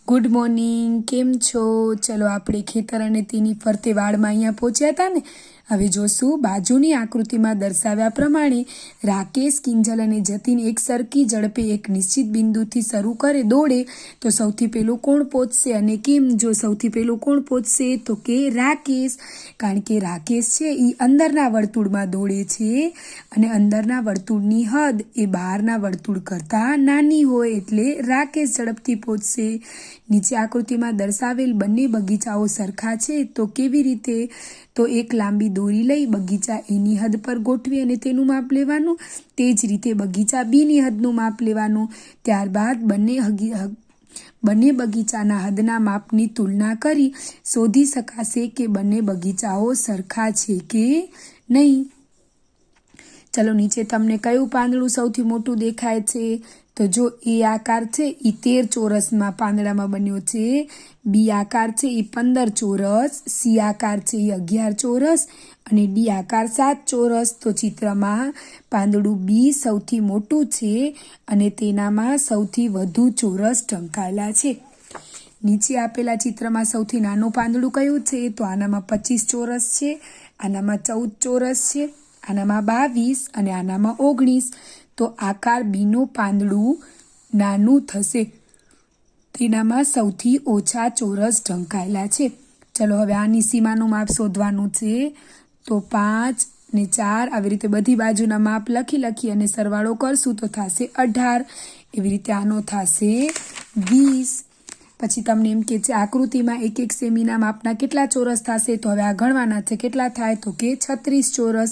Good morning, કેમ છો? ચલો આપણે ખેતર અને તેની ફરતે વાડમાં અહીંયા પહોંચ્યા હતા ને. હવે જોશું બાજુની આકૃતિમાં દર્શાવ્યા પ્રમાણે રાકેશ, કિંજલ અને જતીન એક સરખી ઝડપે એક નિશ્ચિત બિંદુથી શરૂ કરે દોડે તો સૌથી પહેલું કોણ પહોંચશે અને કેમ? જો સૌથી પહેલું કોણ પહોંચશે તો કે રાકેશ, કારણ કે રાકેશ છે એ અંદરના વર્તુળમાં દોડે છે અને અંદરના વર્તુળની હદ એ બહારના વર્તુળ કરતાં નાની હોય એટલે રાકેશ ઝડપથી પહોંચશે. નીચે આકૃતિમાં દર્શાવેલ બંને બગીચાઓ સરખા છે તો કેવી રીતે? તો એક લાંબી દોરી લઈ બગીચા એની હદ પર ગોઠવી અને તેનું માપ લેવાનું. તે જ રીતે બગીચા બીની હદનું માપ લેવાનું. ત્યારબાદ બંને બગીચાના હદના માપની તુલના કરી શોધી શકાશે કે બંને બગીચાઓ સરખા છે કે નહીં. ચલો, નીચે તમને કયું પાંદડું સૌથી મોટું દેખાય છે? તો જો એ આકાર છે એ 13 ચોરસમાં પાંદડામાં બન્યો છે, બી આકાર છે એ 15 ચોરસ, સી આકાર છે એ 11 ચોરસ અને ડી આકાર 7 ચોરસ. તો ચિત્રમાં પાંદડું બી સૌથી મોટું છે અને તેનામાં સૌથી વધુ ચોરસ ઢંકાયેલા છે. નીચે આપેલા ચિત્રમાં સૌથી નાનું પાંદડું કયું છે? તો આનામાં 25 ચોરસ છે, આનામાં 14 ચોરસ છે, આનામાં 22 અને આનામાં 19. તો આકાર બીનું પાંદડું નાનું થશે, તેનામાં સૌથી ઓછા ચોરસ ઢંકાયેલા છે. ચલો, હવે આની સીમાનું માપ શોધવાનું છે. તો 5 ને 4 આવી રીતે બધી બાજુના માપ લખી અને સરવાળો કરશું તો થશે 18. એવી રીતે આનો થશે 20. પછી તમને એમ કે છે આકૃતિમાં 1 સેમીના માપના કેટલા ચોરસ થશે? તો હવે આ ગણવાના છે. કેટલા થાય? તો કે 36 ચોરસ.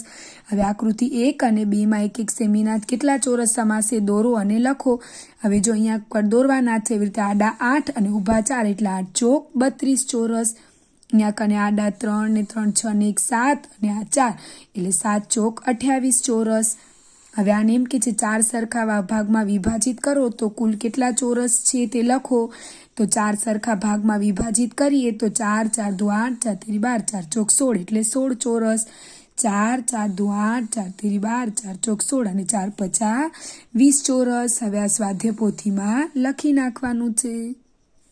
હવે આકૃતિ 1 અને 2માં 1 સેમીના કેટલા ચોરસ સમાશે? દોરો અને લખો. હવે જો અહીંયા પર દોરવાના છે એવી રીતે આડા 8 અને ઊભા 4 એટલે 8 ચોક 32 ચોરસ. અહીંયા કને આડા 3 ને 3 6 ને 1 7 અને આ 4 એટલે 7 ચોક 28 ચોરસ. હવે આને એમ કે છે 4 સરખા ભાગમાં વિભાજિત કરો તો કુલ કેટલા ચોરસ છે તે લખો. તો 4 સરખા ભાગમાં વિભાજિત કરીએ તો 4 4 દુ 8 4 તેરી 12 4 ચોક 16 એટલે 16 ચોરસ. 4 4 દુ 8 4 તેરી 12 4 ચોક 16 અને 4 50 20 ચોરસ. હવે આ સ્વાધ્યાય પોથીમાં લખી નાખવાનું છે.